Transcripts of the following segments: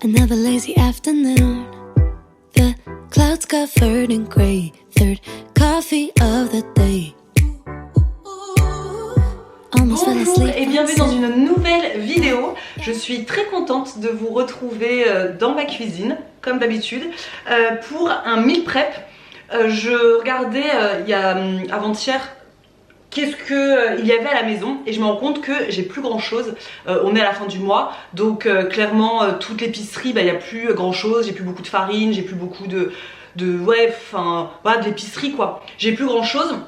Another lazy afternoon. The clouds covered in grey. Third coffee of the day. Bonjour et bienvenue dans une nouvelle vidéo. Je suis très contente de vous retrouver dans ma cuisine, comme d'habitude, pour un meal prep. Je regardais avant-hier qu'est-ce qu'il y avait à la maison et je me rends compte que j'ai plus grand chose. On est à la fin du mois, donc clairement toute l'épicerie, il n'y a plus grand chose. J'ai plus beaucoup de farine, j'ai plus beaucoup de l'épicerie quoi. J'ai plus grand chose.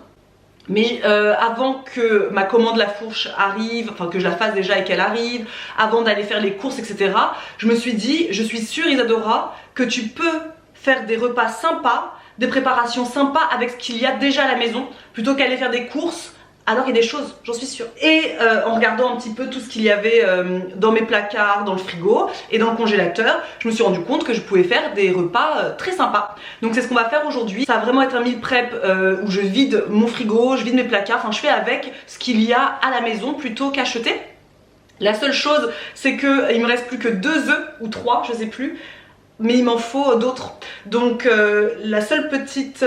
Mais avant que ma commande La Fourche arrive, enfin que je la fasse déjà et qu'elle arrive, avant d'aller faire les courses, etc., je me suis dit, je suis sûre Isadora, que tu peux faire des repas sympas, des préparations sympas avec ce qu'il y a déjà à la maison, plutôt qu'aller faire des courses. Alors il y a des choses, j'en suis sûre. Et en regardant un petit peu tout ce qu'il y avait dans mes placards, dans le frigo et dans le congélateur, je me suis rendu compte que je pouvais faire des repas très sympas. Donc c'est ce qu'on va faire aujourd'hui. Ça va vraiment être un meal prep où je vide mon frigo, je vide mes placards, enfin je fais avec ce qu'il y a à la maison plutôt qu'acheter. La seule chose c'est que il me reste plus que 2 œufs ou 3, je sais plus. Mais il m'en faut d'autres. Donc la seule petite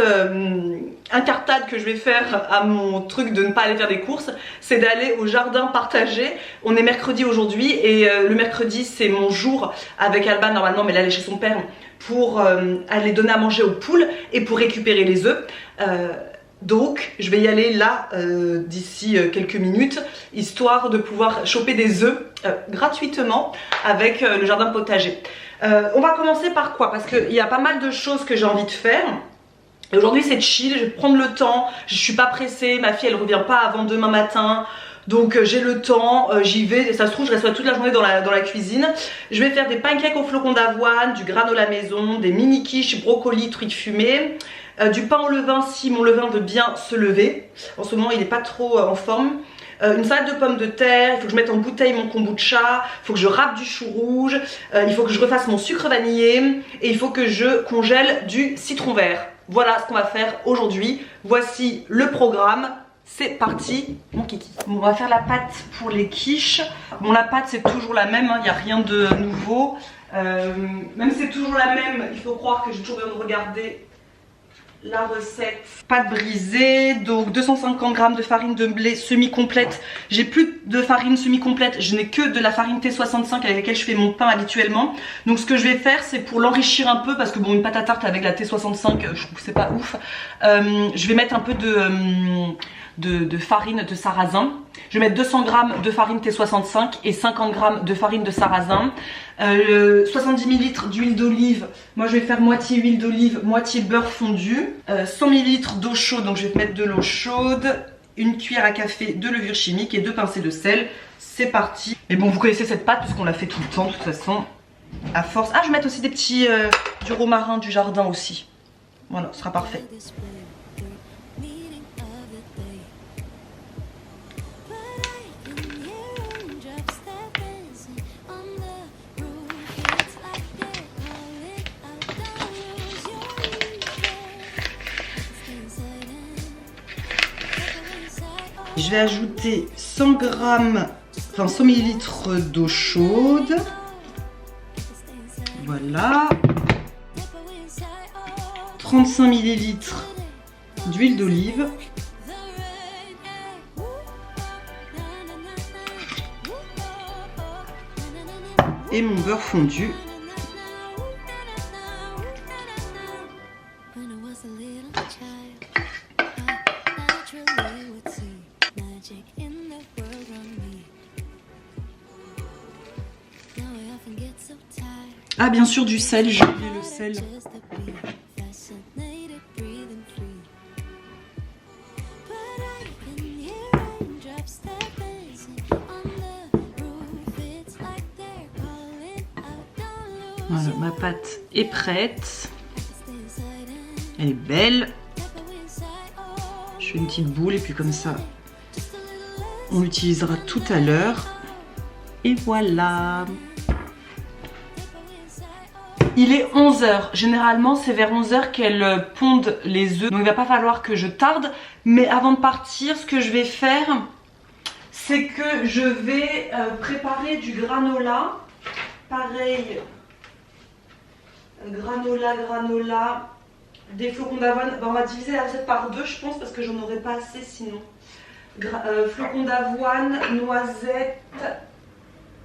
incartade que je vais faire à mon truc de ne pas aller faire des courses, c'est d'aller au jardin partagé. On est mercredi aujourd'hui et le mercredi c'est mon jour avec Alban normalement, mais là elle est chez son père pour aller donner à manger aux poules et pour récupérer les œufs. Donc je vais y aller là d'ici quelques minutes, histoire de pouvoir choper des œufs gratuitement avec le jardin potager. On va commencer par quoi? Parce qu'il y a pas mal de choses que j'ai envie de faire. Et aujourd'hui c'est chill, je vais prendre le temps, je suis pas pressée, ma fille elle revient pas avant demain matin. Donc j'ai le temps, j'y vais, ça se trouve je resterai toute la journée dans la cuisine. Je vais faire des pancakes au flocon d'avoine, du granola maison, des mini quiches, brocoli, truites fumées, du pain au levain si mon levain veut bien se lever. En ce moment il est pas trop en forme. Une salade de pommes de terre, il faut que je mette en bouteille mon kombucha, il faut que je râpe du chou rouge, il faut que je refasse mon sucre vanillé et il faut que je congèle du citron vert. Voilà ce qu'on va faire aujourd'hui. Voici le programme. C'est parti mon kiki. Bon, on va faire la pâte pour les quiches. Bon, la pâte c'est toujours la même, il n'y a rien de nouveau. Même si c'est toujours la même, il faut croire que j'ai toujours besoin de regarder la recette. Pâte brisée, donc 250 g de farine de blé semi-complète. J'ai plus de farine semi-complète, je n'ai que de la farine T65 avec laquelle je fais mon pain habituellement. Donc ce que je vais faire c'est pour l'enrichir un peu, parce que bon, une pâte à tarte avec la T65 je trouve que c'est pas ouf. Je vais mettre un peu de farine de sarrasin. Je vais mettre 200 g de farine T65 et 50 g de farine de sarrasin. 70 ml d'huile d'olive. Moi je vais faire moitié huile d'olive, moitié beurre fondu. 100 ml d'eau chaude, donc je vais mettre de l'eau chaude. Une cuillère à café de levure chimique et 2 pincées de sel. C'est parti. Mais bon, vous connaissez cette pâte puisqu'on l'a fait tout le temps de toute façon. À force. Ah, je vais mettre aussi des petits du romarin du jardin aussi. Voilà, ce sera parfait. Je vais ajouter 100 ml d'eau chaude. Voilà. 35 ml d'huile d'olive. Et mon beurre fondu. Ah bien sûr du sel, j'ai oublié le sel. Voilà, ma pâte est prête. Elle est belle. Je fais une petite boule et puis comme ça, on l'utilisera tout à l'heure. Et voilà. Il est 11 h. Généralement, c'est vers 11 h qu'elles pondent les œufs. Donc, il va pas falloir que je tarde. Mais avant de partir, ce que je vais faire, c'est que je vais préparer du granola. Pareil, granola, des flocons d'avoine. On va diviser la recette par deux, je pense, parce que j'en aurais pas assez sinon. Flocons d'avoine, noisettes,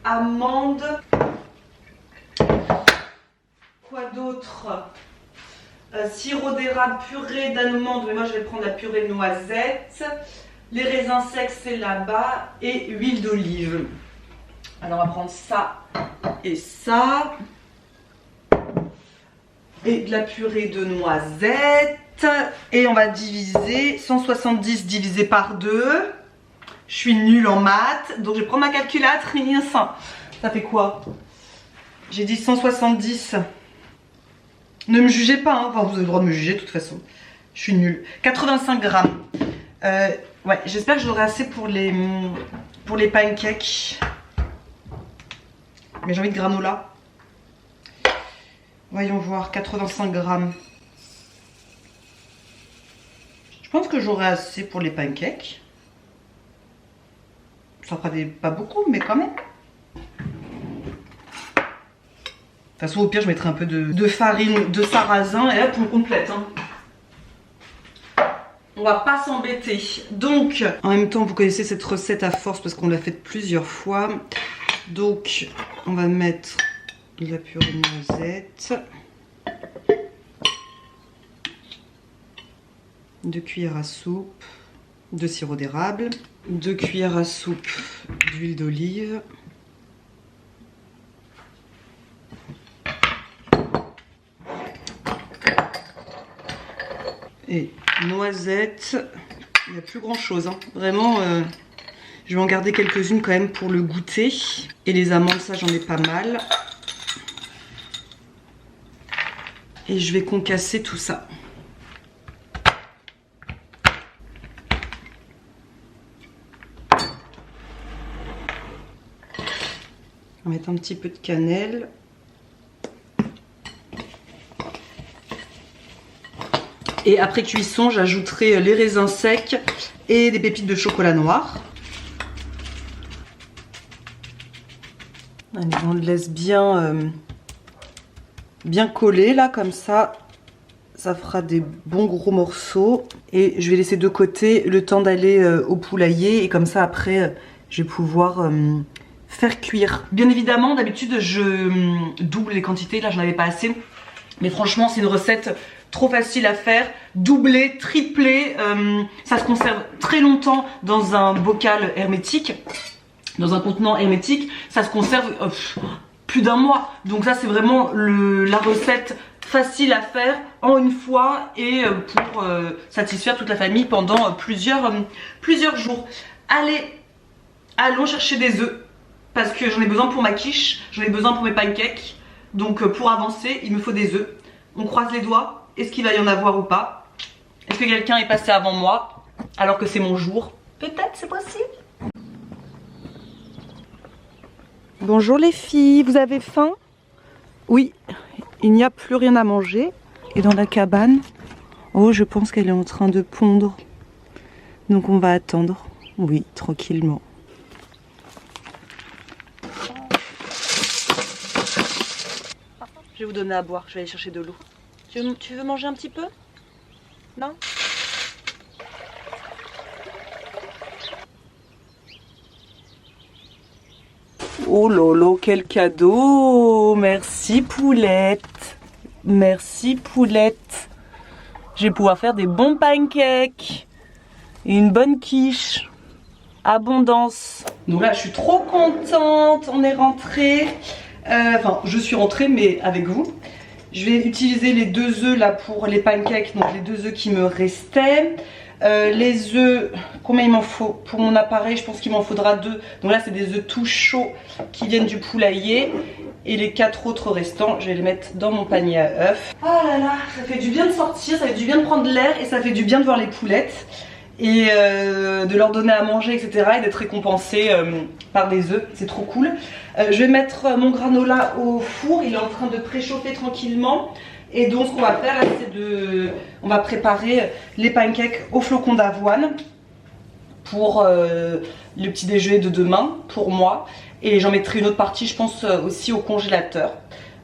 amandes. Quoi d'autre? Sirop d'érable, purée d'amande, mais moi je vais prendre la purée de noisettes. Les raisins secs, c'est là-bas. Et huile d'olive. Alors on va prendre ça et ça. Et de la purée de noisettes. Et on va diviser 170 divisé par 2. Je suis nulle en maths, donc je vais prendre ma calculatrice. Ça fait quoi? J'ai dit 170. Ne me jugez pas, hein. Enfin, vous avez le droit de me juger de toute façon. Je suis nulle. 85 grammes. Ouais, j'espère que j'aurai assez pour les pancakes. Mais j'ai envie de granola. Voyons voir, 85 grammes. Je pense que j'aurai assez pour les pancakes. Ça fera pas beaucoup, mais quand même. De toute façon, au pire, je mettrai un peu de farine de sarrasin et là, on complète. Hein. On va pas s'embêter. Donc, en même temps, vous connaissez cette recette à force parce qu'on l'a faite plusieurs fois. Donc, on va mettre de la purée de noisettes. 2 cuillères à soupe de sirop d'érable. 2 cuillères à soupe d'huile d'olive. Et noisettes, il n'y a plus grand chose, hein. Vraiment, je vais en garder quelques-unes quand même pour le goûter. Et les amandes, ça j'en ai pas mal. Et je vais concasser tout ça. On va mettre un petit peu de cannelle. Et après cuisson, j'ajouterai les raisins secs et des pépites de chocolat noir. Allez, on le laisse bien coller là, comme ça. Ça fera des bons gros morceaux. Et je vais laisser de côté le temps d'aller au poulailler. Et comme ça, après, je vais pouvoir faire cuire. Bien évidemment, d'habitude, je double les quantités. Là, j'en avais pas assez. Mais franchement, c'est une recette trop facile à faire, doublé, triplé, ça se conserve très longtemps dans un bocal hermétique, dans un contenant hermétique, ça se conserve plus d'un mois. Donc ça c'est vraiment la recette facile à faire en une fois et pour satisfaire toute la famille pendant plusieurs jours. Allez, allons chercher des œufs parce que j'en ai besoin pour ma quiche, j'en ai besoin pour mes pancakes. Donc pour avancer, il me faut des œufs. On croise les doigts. Est-ce qu'il va y en avoir ou pas? Est-ce que quelqu'un est passé avant moi alors que c'est mon jour? Peut-être, c'est possible. Bonjour les filles, vous avez faim? Oui, il n'y a plus rien à manger. Et dans la cabane, oh, je pense qu'elle est en train de pondre. Donc on va attendre, oui, tranquillement. Je vais vous donner à boire, je vais aller chercher de l'eau. Tu veux manger un petit peu? Non? Oh lolo, quel cadeau! Merci Poulette! Merci Poulette! Je vais pouvoir faire des bons pancakes! Et une bonne quiche! Abondance! Donc là, je suis trop contente! On est rentré! Enfin, je suis rentrée, mais avec vous. Je vais utiliser les 2 œufs là pour les pancakes, donc les 2 œufs qui me restaient. Les œufs, combien il m'en faut? Pour mon appareil, je pense qu'il m'en faudra 2. Donc là, c'est des œufs tout chauds qui viennent du poulailler. Et les 4 autres restants, je vais les mettre dans mon panier à œufs. Oh là là, ça fait du bien de sortir, ça fait du bien de prendre l'air et ça fait du bien de voir les poulettes. Et de leur donner à manger, etc. et d'être récompensé par des œufs, c'est trop cool. Je vais mettre mon granola au four, il est en train de préchauffer tranquillement. Et donc ce qu'on va faire là, c'est on va préparer les pancakes aux flocons d'avoine pour le petit déjeuner de demain, pour moi. Et j'en mettrai une autre partie, je pense, aussi au congélateur.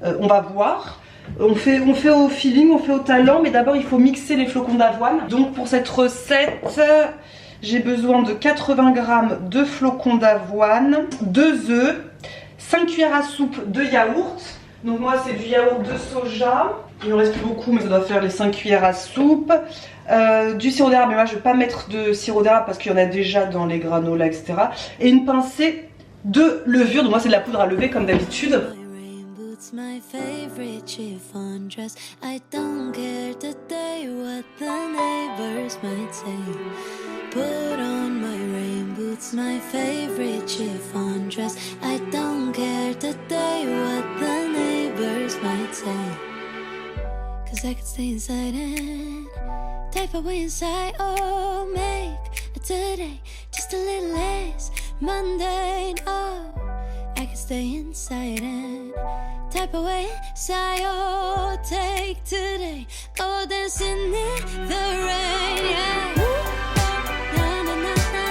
On va voir. On fait au feeling, on fait au talent, mais d'abord il faut mixer les flocons d'avoine. Donc pour cette recette, j'ai besoin de 80 g de flocons d'avoine, 2 œufs, 5 cuillères à soupe de yaourt. Donc moi c'est du yaourt de soja. Il en reste plus beaucoup mais ça doit faire les 5 cuillères à soupe. Du sirop d'érable, mais moi je vais pas mettre de sirop d'érable parce qu'il y en a déjà dans les granolas, etc. Et une pincée de levure, donc moi c'est de la poudre à lever comme d'habitude. My favorite chiffon dress. I don't care today what the neighbors might say. Put on my rain boots, my favorite chiffon dress. I don't care today what the neighbors might say. Cause I could stay inside and type away inside. Oh, make today just a little less mundane. Oh, I could stay inside and type away inside. Oh, take today, go dancing in the rain. Yeah. Na, na, na, na.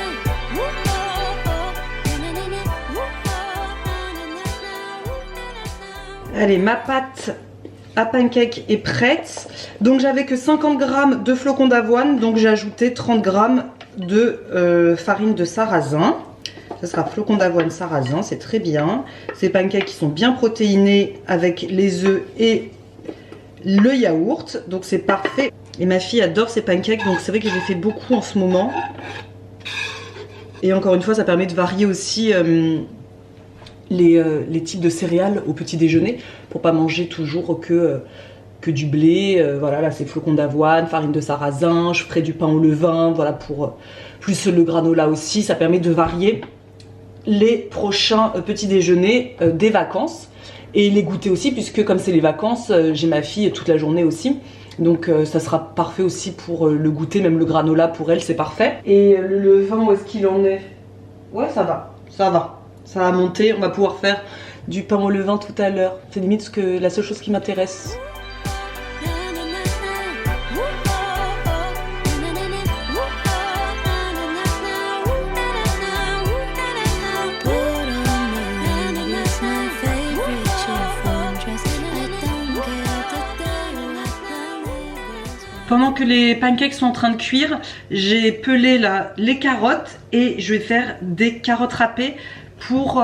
Ooh, oh, oh. Na, na, na. Ooh, oh, na, na, na. Ooh, na, na, na. Allez, ma pâte à pancake est prête. Donc j'avais que 50 g de flocons d'avoine, donc j'ai ajouté 30 g de farine de sarrasin. Ça sera flocons d'avoine sarrasin, c'est très bien. Ces pancakes qui sont bien protéinés avec les œufs et le yaourt, donc c'est parfait. Et ma fille adore ces pancakes, donc c'est vrai que je les fais beaucoup en ce moment. Et encore une fois, ça permet de varier aussi les types de céréales au petit déjeuner pour pas manger toujours que du blé. Voilà, là c'est flocons d'avoine, farine de sarrasin, je ferai du pain au levain, voilà, pour plus le granola aussi. Ça permet de varier les prochains petits déjeuners des vacances et les goûter aussi, puisque comme c'est les vacances, j'ai ma fille toute la journée aussi, donc ça sera parfait aussi pour le goûter, même le granola pour elle c'est parfait. Et le levain, où est-ce qu'il en est? Ouais, ça va monter, on va pouvoir faire du pain au levain tout à l'heure. C'est limite la seule chose qui m'intéresse. Pendant que les pancakes sont en train de cuire, j'ai pelé là les carottes et je vais faire des carottes râpées pour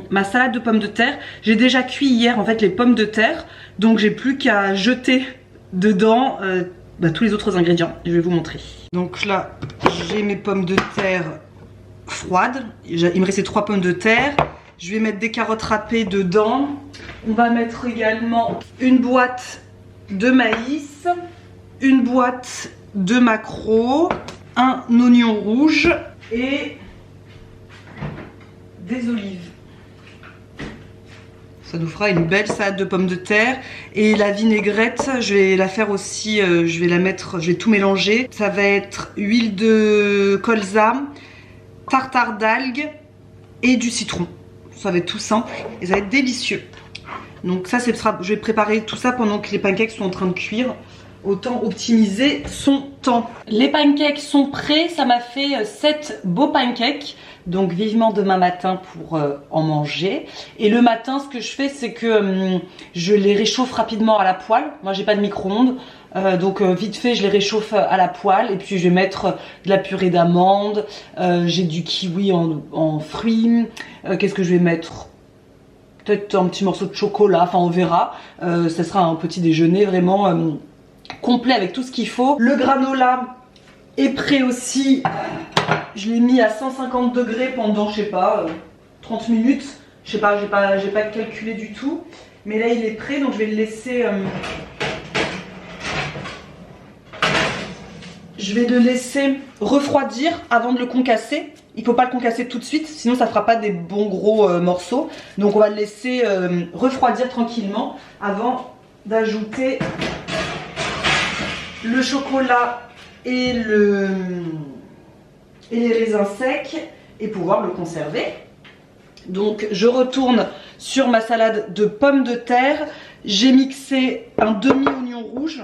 ma salade de pommes de terre. J'ai déjà cuit hier en fait les pommes de terre, donc j'ai plus qu'à jeter dedans tous les autres ingrédients. Je vais vous montrer. Donc là, j'ai mes pommes de terre froides. Il me restait 3 pommes de terre. Je vais mettre des carottes râpées dedans. On va mettre également une boîte de maïs, une boîte de maquereau, un oignon rouge et des olives. Ça nous fera une belle salade de pommes de terre. Et la vinaigrette, je vais la faire aussi, je vais tout mélanger. Ça va être huile de colza, tartare d'algues et du citron. Ça va être tout simple et ça va être délicieux. Donc ça, je vais préparer tout ça pendant que les pancakes sont en train de cuire. Autant optimiser son temps. Les pancakes sont prêts, ça m'a fait 7 beaux pancakes. Donc vivement demain matin pour en manger. Et le matin, ce que je fais, c'est que je les réchauffe rapidement à la poêle. Moi j'ai pas de micro-ondes, donc vite fait je les réchauffe à la poêle. Et puis je vais mettre de la purée d'amandes, j'ai du kiwi en fruits. Qu'est-ce que je vais mettre? Peut-être un petit morceau de chocolat, enfin on verra. Ça sera un petit déjeuner vraiment complet avec tout ce qu'il faut. Le granola est prêt aussi. Je l'ai mis à 150 degrés pendant, je sais pas, 30 minutes. Je sais pas, j'ai pas calculé du tout. Mais là il est prêt, donc je vais le laisser. Je vais le laisser refroidir avant de le concasser. Il faut pas le concasser tout de suite, sinon ça fera pas des bons gros morceaux. Donc on va le laisser refroidir tranquillement avant d'ajouter le chocolat et les raisins secs et pouvoir le conserver. Donc je retourne sur ma salade de pommes de terre. J'ai mixé un demi-oignon rouge.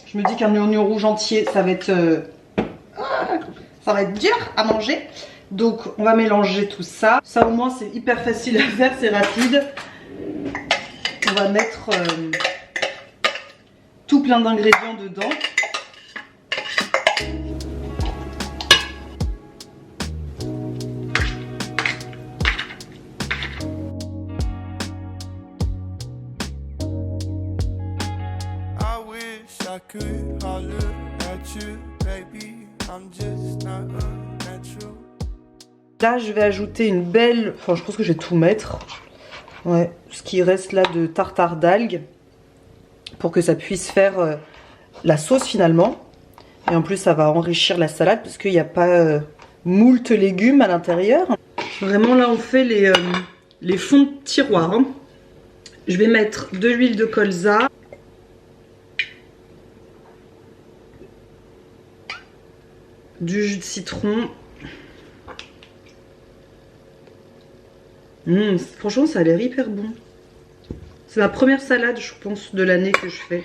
Je me dis qu'un oignon rouge entier, ça va être dur à manger. Donc on va mélanger tout ça. Ça au moins c'est hyper facile à faire, c'est rapide. On va mettre tout plein d'ingrédients dedans. Là, je vais ajouter une belle... Enfin, je pense que je vais tout mettre. Ouais, ce qui reste là de tartare d'algues. Pour que ça puisse faire la sauce finalement. Et en plus, ça va enrichir la salade parce qu'il n'y a pas moult légumes à l'intérieur. Vraiment, là, on fait les fonds de tiroir. Hein. Je vais mettre de l'huile de colza. Du jus de citron. Franchement, ça a l'air hyper bon. C'est ma première salade, je pense, de l'année que je fais.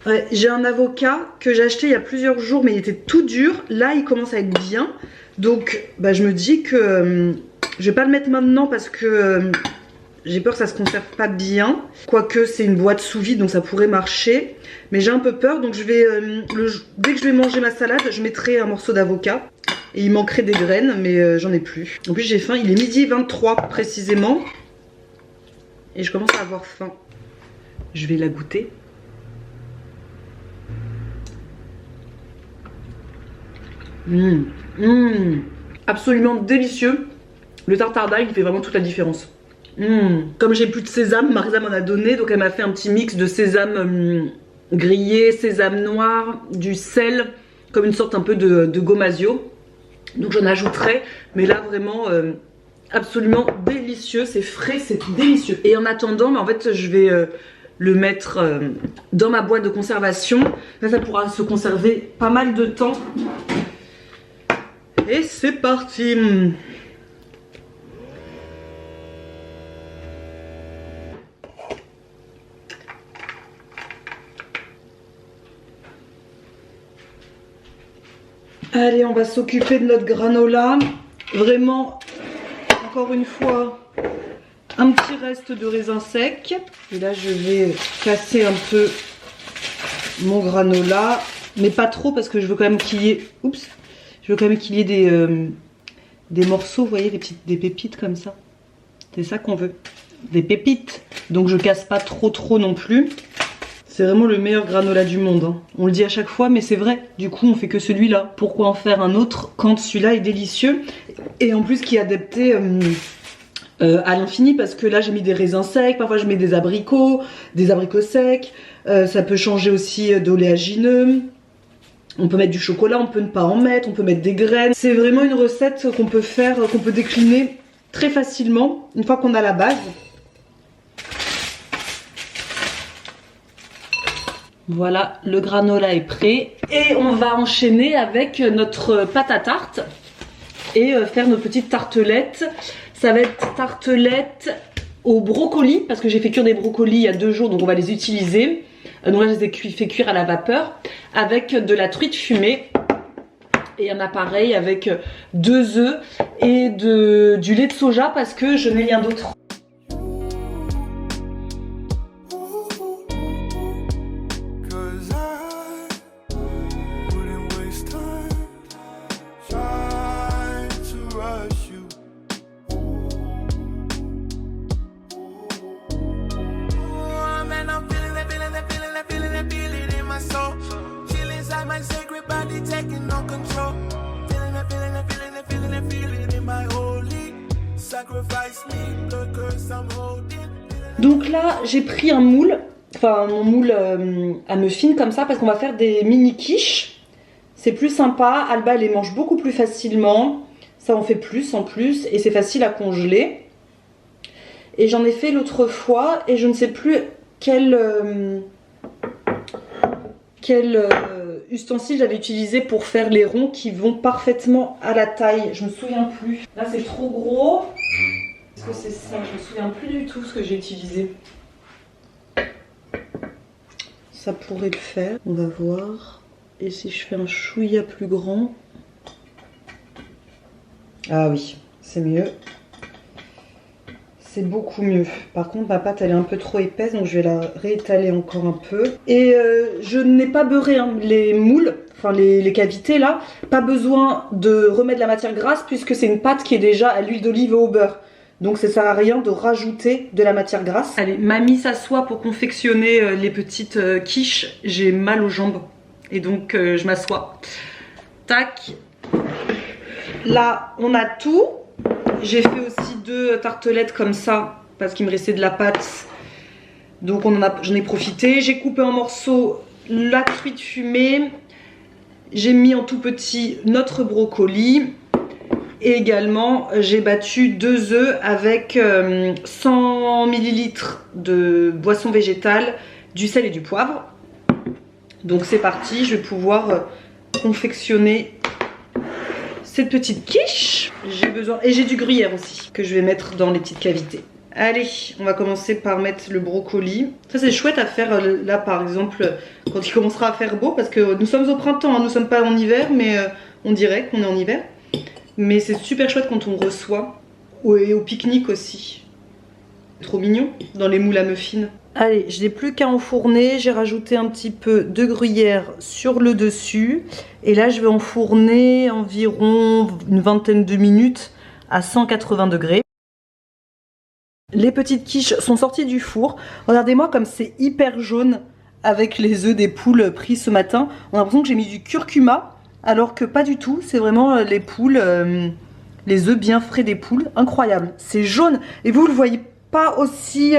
Ouais, j'ai un avocat que j'ai acheté il y a plusieurs jours, mais il était tout dur. Là, il commence à être bien. Donc, bah, je me dis que je vais pas le mettre maintenant parce que j'ai peur que ça se conserve pas bien. Quoique, c'est une boîte sous vide, donc ça pourrait marcher. Mais j'ai un peu peur, donc je vais dès que je vais manger ma salade, je mettrai un morceau d'avocat. Et il manquerait des graines, mais j'en ai plus. En plus, j'ai faim. Il est midi 23 précisément. Et je commence à avoir faim. Je vais la goûter. Absolument délicieux. Le tartare d'algues, il fait vraiment toute la différence. Comme j'ai plus de sésame, Marisa m'en a donné. Donc elle m'a fait un petit mix de sésame grillé, sésame noir, du sel. Comme une sorte un peu de gomasio. Donc j'en ajouterai. Mais là vraiment... absolument délicieux, c'est frais, c'est délicieux. Et en attendant, en fait, je vais le mettre dans ma boîte de conservation. Là, ça pourra se conserver pas mal de temps. Et c'est parti. Allez, on va s'occuper de notre granola. Vraiment... Encore une fois, un petit reste de raisin sec. Et là, je vais casser un peu mon granola. Mais pas trop parce que je veux quand même qu'il y ait... Oups. Je veux quand même qu'il y ait des morceaux, vous voyez, des pépites comme ça. C'est ça qu'on veut. Des pépites. Donc je casse pas trop non plus. C'est vraiment le meilleur granola du monde. Hein. On le dit à chaque fois, mais c'est vrai. Du coup, on fait que celui-là. Pourquoi en faire un autre quand celui-là est délicieux? Et en plus, qui est adapté à l'infini, parce que là, j'ai mis des raisins secs. Parfois, je mets des abricots secs. Ça peut changer aussi d'oléagineux. On peut mettre du chocolat, on peut ne pas en mettre. On peut mettre des graines. C'est vraiment une recette qu'on peut faire, qu'on peut décliner très facilement, une fois qu'on a la base. Voilà, le granola est prêt et on va enchaîner avec notre pâte à tarte et faire nos petites tartelettes. Ça va être tartelettes au brocoli parce que j'ai fait cuire des brocolis il y a 2 jours, donc on va les utiliser. Donc là, je les ai fait cuire à la vapeur avec de la truite fumée et un appareil avec 2 œufs et du lait de soja parce que je n'ai rien d'autre. Donc là, j'ai pris un moule, enfin mon moule à muffins comme ça parce qu'on va faire des mini quiches. C'est plus sympa, Alba elle les mange beaucoup plus facilement. Ça en fait plus en plus et c'est facile à congeler. Et j'en ai fait l'autre fois et je ne sais plus quel ustensile j'avais utilisé pour faire les ronds qui vont parfaitement à la taille. Je me souviens plus. Là c'est trop gros. Est-ce que c'est ça? Je me souviens plus du tout ce que j'ai utilisé. Ça pourrait le faire. On va voir. Et si je fais un chouïa plus grand? Ah oui, c'est mieux. c'est beaucoup mieux. Par contre, ma pâte elle est un peu trop épaisse, donc je vais la réétaler encore un peu. Et je n'ai pas beurré hein, les moules, enfin les cavités là. Pas besoin de remettre de la matière grasse puisque c'est une pâte qui est déjà à l'huile d'olive et au beurre. Donc ça sert à rien de rajouter de la matière grasse. Allez, mamie s'assoit pour confectionner les petites quiches. J'ai mal aux jambes et donc je m'assois. Tac. Là, on a tout. J'ai fait aussi 2 tartelettes comme ça parce qu'il me restait de la pâte. Donc j'en ai profité. J'ai coupé en morceaux la truite fumée. J'ai mis en tout petit notre brocoli. Et également, j'ai battu 2 œufs avec 100 ml de boisson végétale, du sel et du poivre. Donc c'est parti, je vais pouvoir confectionner cette petite quiche. J'ai besoin, et j'ai du gruyère aussi, que je vais mettre dans les petites cavités. Allez, on va commencer par mettre le brocoli. Ça c'est chouette à faire là par exemple, quand il commencera à faire beau, parce que nous sommes au printemps, hein, nous sommes pas en hiver, mais on dirait qu'on est en hiver. Mais c'est super chouette quand on reçoit. Et au pique-nique aussi. Trop mignon, dans les moules à muffins. Allez, je n'ai plus qu'à enfourner. J'ai rajouté un petit peu de gruyère sur le dessus. Et là, je vais enfourner environ une vingtaine de minutes à 180 degrés. Les petites quiches sont sorties du four. Regardez-moi comme c'est hyper jaune avec les œufs des poules pris ce matin. On a l'impression que j'ai mis du curcuma. Alors que pas du tout, c'est vraiment les poules, les œufs bien frais des poules, incroyable. C'est jaune et vous le voyez pas aussi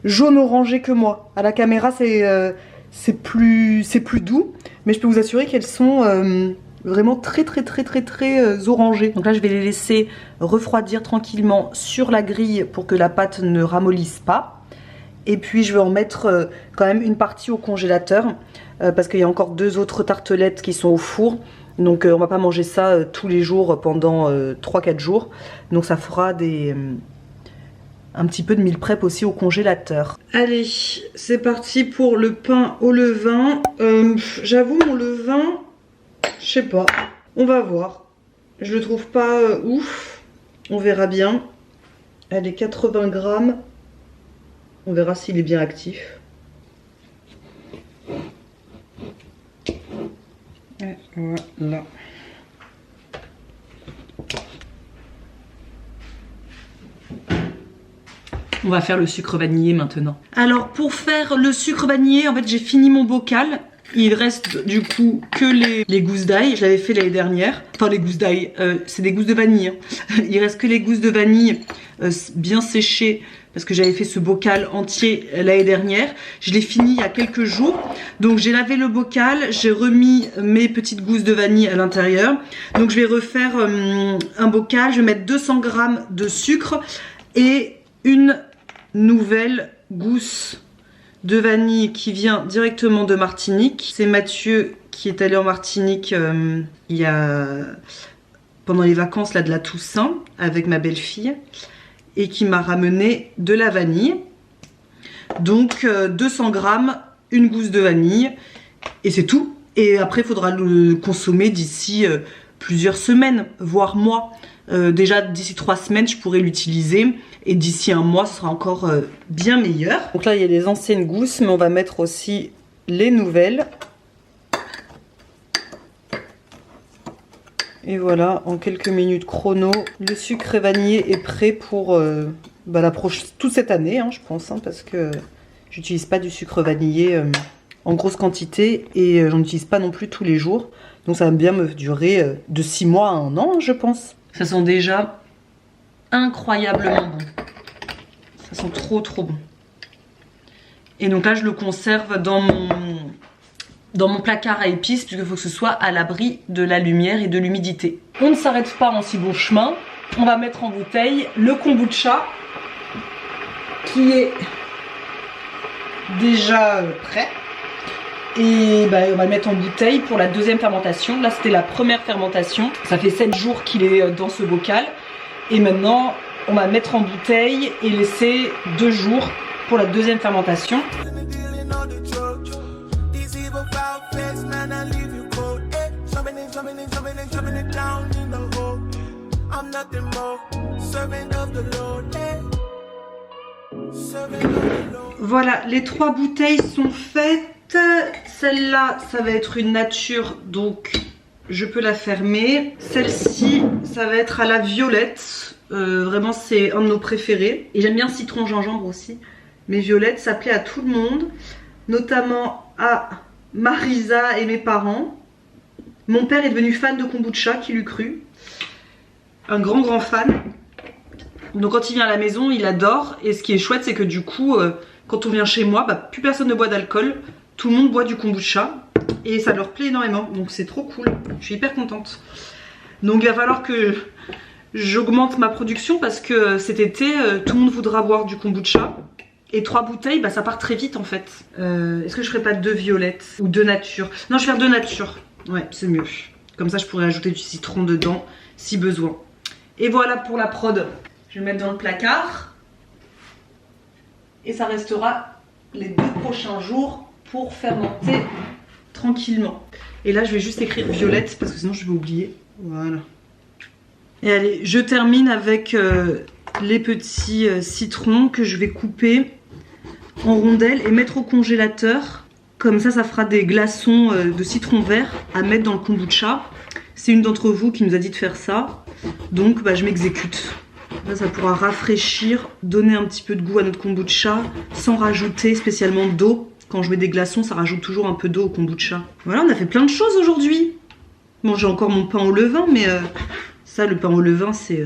jaune orangé que moi. À la caméra c'est plus doux, mais je peux vous assurer qu'elles sont vraiment très orangées. Donc là je vais les laisser refroidir tranquillement sur la grille pour que la pâte ne ramollisse pas. Et puis je vais en mettre quand même une partie au congélateur. Parce qu'il y a encore 2 autres tartelettes qui sont au four. Donc on va pas manger ça tous les jours pendant 3-4 jours. Donc ça fera un petit peu de meal prep aussi au congélateur. Allez, c'est parti pour le pain au levain. J'avoue mon levain, je sais pas. On va voir. Je le trouve pas ouf. On verra bien. Allez, 80 grammes. On verra s'il est bien actif. Et voilà. On va faire le sucre vanillé maintenant. Alors pour faire le sucre vanillé, en fait j'ai fini mon bocal. Il reste du coup que les gousses d'ail. Je l'avais fait l'année dernière. Enfin les gousses d'ail, c'est des gousses de vanille. Hein. Il reste que les gousses de vanille bien séchées. Parce que j'avais fait ce bocal entier l'année dernière. Je l'ai fini il y a quelques jours. Donc j'ai lavé le bocal, j'ai remis mes petites gousses de vanille à l'intérieur. Donc je vais refaire un bocal, je vais mettre 200 g de sucre et une nouvelle gousse de vanille qui vient directement de Martinique. C'est Mathieu qui est allé en Martinique il y a pendant les vacances là, de la Toussaint avec ma belle-fille. Et qui m'a ramené de la vanille. Donc 200 g, une gousse de vanille et c'est tout. Et après il faudra le consommer d'ici plusieurs semaines, voire mois. Déjà d'ici 3 semaines je pourrais l'utiliser et d'ici un mois ce sera encore bien meilleur. Donc là il y a les anciennes gousses mais on va mettre aussi les nouvelles. Et voilà, en quelques minutes chrono, le sucre vanillé est prêt pour toute cette année, hein, je pense, hein, parce que j'utilise pas du sucre vanillé en grosse quantité et j'en utilise pas non plus tous les jours. Donc ça va bien me durer de 6 mois à 1 an, je pense. Ça sent déjà incroyablement bon. Ça sent trop bon. Et donc là, je le conserve dans mon placard à épices puisqu'il faut que ce soit à l'abri de la lumière et de l'humidité. On ne s'arrête pas en si bon chemin. On va mettre en bouteille le kombucha qui est déjà prêt. Et on va le mettre en bouteille pour la 2e fermentation. Là c'était la première fermentation. Ça fait 7 jours qu'il est dans ce bocal. Et maintenant on va mettre en bouteille et laisser 2 jours pour la 2e fermentation. I'm nothing more, servant of the Lord. Voilà, les 3 bouteilles sont faites. Celle-là, ça va être une nature, donc je peux la fermer. Celle-ci, ça va être à la violette. Vraiment, c'est un de nos préférés. Et j'aime bien citron gingembre aussi. Mais violette, ça plaît à tout le monde, notamment à Marisa et mes parents. Mon père est devenu fan de kombucha, qui l'eût cru. Un grand fan. Donc quand il vient à la maison, il adore. Et ce qui est chouette, c'est que du coup, quand on vient chez moi, bah, plus personne ne boit d'alcool. Tout le monde boit du kombucha. Et ça leur plaît énormément. Donc c'est trop cool. Je suis hyper contente. Donc il va falloir que j'augmente ma production parce que cet été, tout le monde voudra boire du kombucha. Et 3 bouteilles, bah, ça part très vite en fait. Est-ce que je ferais pas 2 violettes ou 2 nature? Non, je vais faire 2 nature. Ouais, c'est mieux. Comme ça, je pourrais ajouter du citron dedans si besoin. Et voilà pour la prod. Je vais le mettre dans le placard. Et ça restera les 2 prochains jours pour fermenter tranquillement. Et là, je vais juste écrire violette parce que sinon je vais oublier. Voilà. Et allez, je termine avec les petits citrons que je vais couper en rondelles et mettre au congélateur. Comme ça, ça fera des glaçons de citron vert à mettre dans le kombucha. C'est une d'entre vous qui nous a dit de faire ça. Donc, bah, je m'exécute. Là, ça pourra rafraîchir, donner un petit peu de goût à notre kombucha sans rajouter spécialement d'eau. Quand je mets des glaçons, ça rajoute toujours un peu d'eau au kombucha. Voilà, on a fait plein de choses aujourd'hui. Bon, j'ai encore mon pain au levain, mais ça, le pain au levain, c'est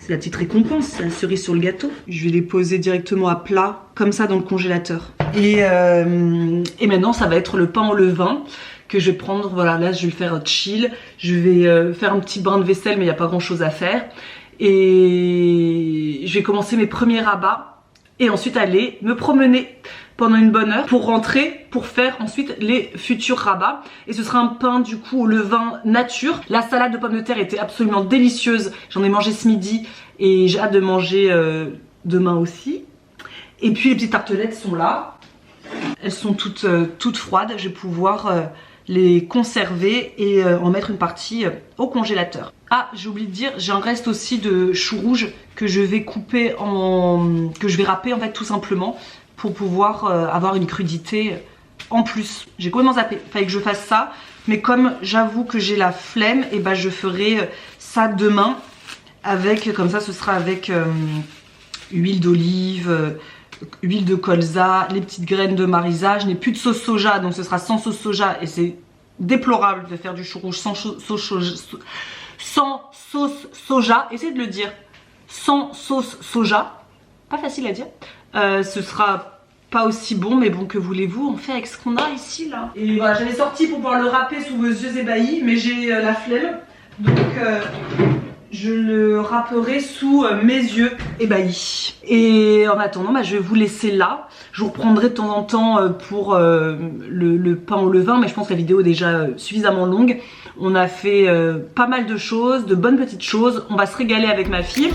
la petite récompense, c'est la cerise sur le gâteau. Je vais les poser directement à plat, comme ça, dans le congélateur. Et maintenant, ça va être le pain au levain que je vais prendre. Voilà, là, je vais le faire chill. Je vais faire un petit brin de vaisselle, mais il n'y a pas grand-chose à faire. Et je vais commencer mes premiers rabats. Et ensuite, aller me promener pendant une bonne heure pour rentrer, pour faire ensuite les futurs rabats. Et ce sera un pain du coup au levain nature. La salade de pommes de terre était absolument délicieuse. J'en ai mangé ce midi et j'ai hâte de manger demain aussi. Et puis les petites tartelettes sont là. Elles sont toutes froides. Je vais pouvoir les conserver et en mettre une partie au congélateur. Ah, j'ai oublié de dire, j'ai un reste aussi de chou rouge que je vais couper que je vais râper en fait tout simplement pour pouvoir avoir une crudité en plus. J'ai complètement zappé, fallait que je fasse ça. Mais comme j'avoue que j'ai la flemme, et bah je ferai ça demain avec, comme ça ce sera avec huile d'olive, huile de colza, les petites graines de Marisa. Je n'ai plus de sauce soja, donc ce sera sans sauce soja et c'est déplorable de faire du chou rouge sans sauce soja. Essayez de le dire, sans sauce soja. Pas facile à dire. Ce sera pas aussi bon, mais bon, que voulez-vous, on fait avec ce qu'on a ici là. Et voilà, j'avais sorti pour pouvoir le râper sous vos yeux ébahis, mais j'ai la flemme, donc je le râperai sous mes yeux ébahis. Et en attendant, bah, je vais vous laisser là. Je vous reprendrai de temps en temps pour le pain au levain, mais je pense que la vidéo est déjà suffisamment longue. On a fait pas mal de choses, de bonnes petites choses. On va se régaler avec ma fille.